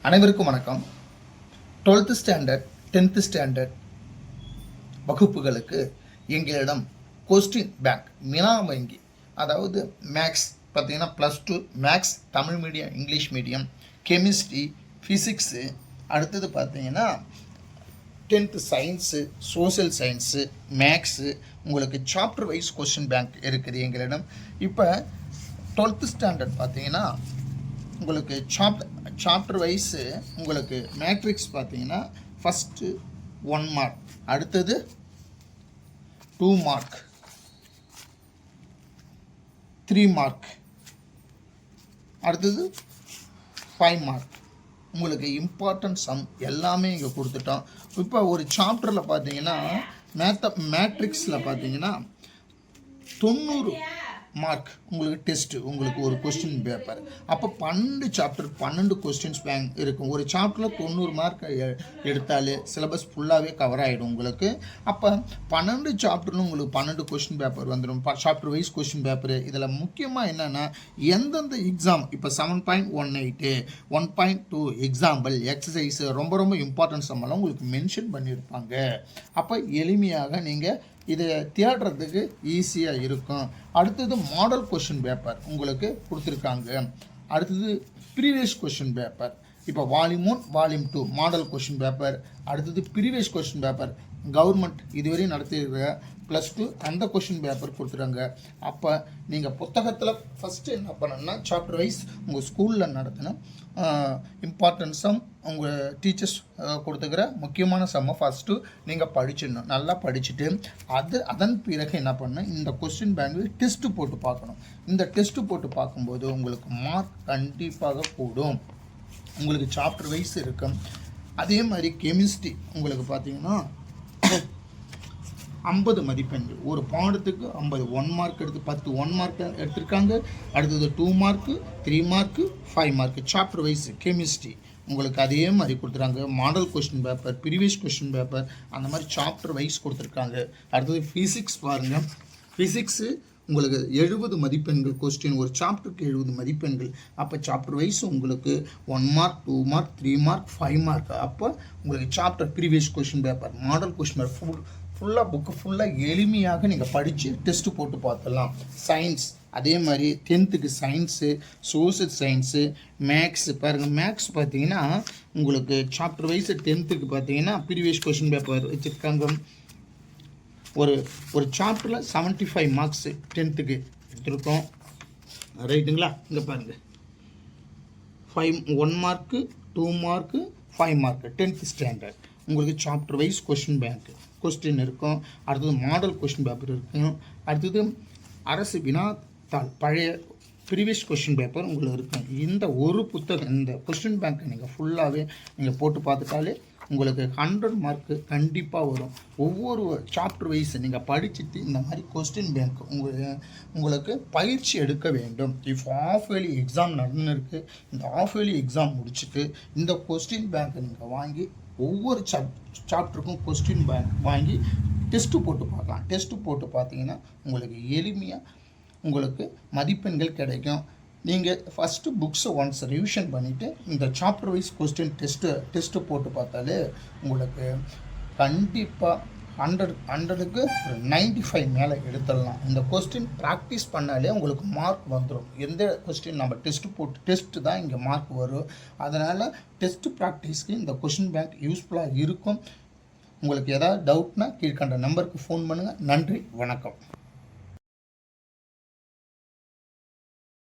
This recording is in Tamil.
அனைவருக்கும் வணக்கம். 12th ஸ்டாண்டர்ட் 10th ஸ்டாண்டர்ட் வகுப்புகளுக்கு எங்களிடம் கொஸ்டின் பேங்க் வினா வங்கி, அதாவது மேக்ஸ் பார்த்தீங்கன்னா +2 maths, Tamil medium, English medium, chemistry, physics, அடுத்தது பார்த்தீங்கன்னா 10th science, social science, maths, உங்களுக்கு சாப்டர் வைஸ் கொஸ்டின் பேங்க் இருக்குது எங்களிடம். இப்போ 12th ஸ்டாண்டர்ட் பார்த்தீங்கன்னா உங்களுக்கு சாப்டர் வைஸு உங்களுக்கு மேட்ரிக்ஸ் பார்த்தீங்கன்னா ஃபஸ்ட்டு 1 மார்க், அடுத்தது 2 மார்க், 3 மார்க், அடுத்தது 5 மார்க். உங்களுக்கு இம்பார்ட்டன்ட் சம் எல்லாமே இங்கே கொடுத்துட்டோம். இப்போ ஒரு சாப்டரில் பார்த்தீங்கன்னா மேட்ரிக்ஸில் பார்த்தீங்கன்னா 90 மார்க் உங்களுக்கு டெஸ்ட்டு, உங்களுக்கு ஒரு கொஸ்டின் பேப்பர். அப்போ 12 சாப்டர் 12 கொஸ்டின்ஸ் பேங்க் இருக்கும். ஒரு சாப்டரில் 90 மார்க் எடுத்தாலே சிலபஸ் ஃபுல்லாகவே கவர் ஆகிடும் உங்களுக்கு. அப்போ 12 சாப்டர்னு உங்களுக்கு 12 கொஸ்டின் பேப்பர் வந்துடும், சாப்டர் வைஸ் கொஸ்டின் பேப்பரு. இதில் முக்கியமாக என்னென்னா எந்தெந்த எக்ஸாம், இப்போ 7.18 1.2 எக்ஸாம்பிள் எக்ஸசைஸு ரொம்ப ரொம்ப இம்பார்ட்டன்ஸ் நம்மளாம் உங்களுக்கு மென்ஷன் பண்ணியிருப்பாங்க. அப்போ எளிமையாக நீங்கள் இதை தேடுறதுக்கு ஈஸியாக இருக்கும். அடுத்தது மாடல் கொஷின் பேப்பர் உங்களுக்கு கொடுத்துருக்காங்க. அடுத்தது ப்ரீவியஸ் கொஷின் பேப்பர், இப்போ volume 1 volume 2 model question paper. அடுத்தது ப்ரீவியஸ் கொஷின் பேப்பர் கவர்மெண்ட் இதுவரையும் நடத்தியிருக்கிற +2 அந்த கொஷின் பேப்பர் கொடுத்துருங்க. அப்போ நீங்கள் புத்தகத்தில் ஃபஸ்ட்டு என்ன பண்ணணும்னா சாப்டர் வைஸ் உங்கள் ஸ்கூலில் நடத்தின இம்பார்ட்டன்ட் சம், உங்கள் டீச்சர்ஸ் கொடுத்துக்கிற முக்கியமான சம்மை ஃபஸ்ட்டு நீங்கள் படிச்சிடணும். நல்லா படிச்சுட்டு அதன் பிறகு என்ன பண்ணணும், இந்த கொஸ்டின் பேங்கில் டெஸ்ட்டு போட்டு பார்க்கணும். இந்த டெஸ்ட்டு போட்டு பார்க்கும்போது உங்களுக்கு மார்க் கண்டிப்பாக கூடும். உங்களுக்கு சாப்டர் வைஸ் இருக்கும். அதே மாதிரி கெமிஸ்ட்ரி உங்களுக்கு பார்த்தீங்கன்னா 50 மதிப்பெண்கள், ஒரு பாடத்துக்கு 50, 1 மார்க் எடுத்து 10 1 மார்க் எடுத்திருக்காங்க. அடுத்தது 2 mark, 3 mark, 5 mark chapter wise chemistry உங்களுக்கு அதே மாதிரி கொடுத்துருக்காங்க. Model question paper, previous question paper, அந்த மாதிரி சாப்டர் வைஸ் கொடுத்துருக்காங்க. அடுத்தது ஃபிசிக்ஸ் பாருங்கள். ஃபிசிக்ஸு உங்களுக்கு 70 மதிப்பெண்கள் கொஸ்டின், ஒரு சாப்டருக்கு 70 மதிப்பெண்கள். அப்போ சாப்டர் வைஸ் உங்களுக்கு 1 மார்க், 2 மார்க், 3 மார்க், 5 மார்க். அப்போ உங்களுக்கு chapter previous question paper, model question paper ஃபுல்லாக புக்கு ஃபுல்லாக எளிமையாக நீங்கள் படித்து டெஸ்ட்டு போட்டு பார்த்துடலாம். சயின்ஸ் அதே மாதிரி 10th science, social science, maths பாருங்கள். மேக்ஸ் பார்த்தீங்கன்னா உங்களுக்கு சாப்டர் வைஸ் 10th பார்த்தீங்கன்னா ப்ரீவியஸ் கொஸ்டின் பேப்பர் வச்சுருக்காங்க. ஒரு சாப்டரில் 75 மார்க்ஸு 10th எடுத்துருக்கோம், ரைட்டுங்களா? இங்கே பாருங்கள் 1 mark, 2 mark, 5 mark 10th standard உங்களுக்கு சாப்டர் வைஸ் கொஸ்டின் பேங்க்கு கொஸ்டின் இருக்கும். அடுத்தது மாடல் கொஸ்டின் பேப்பர் இருக்கும். அடுத்தது அரசு வினாத்தாள் பழைய ப்ரீவியஸ் கொஸ்டின் பேப்பர் உங்களுக்கு இருக்கும். இந்த ஒரு புத்தகம், இந்த கொஸ்டின் பேங்க்கை நீங்கள் ஃபுல்லாகவே நீங்கள் போட்டு பார்த்துட்டாலே உங்களுக்கு 100 மார்க்கு கண்டிப்பாக வரும். ஒவ்வொரு சாப்டர் வைஸ் நீங்கள் படிச்சுட்டு இந்த மாதிரி கொஸ்டின் பேங்க் உங்களுக்கு பயிற்சி எடுக்க வேண்டும். இப்போ ஆஃப் இயர்லி எக்ஸாம் நடந்துருக்கு. இந்த ஆஃப் இயர்லி எக்ஸாம் முடிச்சுட்டு இந்த கொஸ்டின் பேங்க்கை நீங்கள் வாங்கி ஒவ்வொரு சாப்டருக்கும் கொஸ்டின் பேங்க் வாங்கி டெஸ்ட்டு போட்டு பார்க்கலாம். டெஸ்ட்டு போட்டு பார்த்தீங்கன்னா உங்களுக்கு எளிமையாக உங்களுக்கு மதிப்பெண்கள் கிடைக்கும். நீங்கள் ஃபஸ்ட்டு புக்ஸை ஒன்ஸ் ரிவிஷன் பண்ணிவிட்டு இந்த சாப்டர் வைஸ் கொஸ்டின் டெஸ்ட்டு போட்டு பார்த்தாலே உங்களுக்கு கண்டிப்பாக 100க்கு 95 மேலே எடுத்துடலாம். இந்த கொஸ்டின் ப்ராக்டிஸ் பண்ணாலே உங்களுக்கு மார்க் வந்துடும். எந்த கொஸ்டின் நம்ம டெஸ்ட்டு தான் இங்கே மார்க் வரும். அதனால் டெஸ்ட்டு ப்ராக்டிஸ்க்கு இந்த கொஸ்டின் பேங்க் யூஸ்ஃபுல்லாக இருக்கும். உங்களுக்கு ஏதாவது டவுட்னா கீழ்கண்ட நம்பருக்கு ஃபோன் பண்ணுங்கள். நன்றி, வணக்கம்.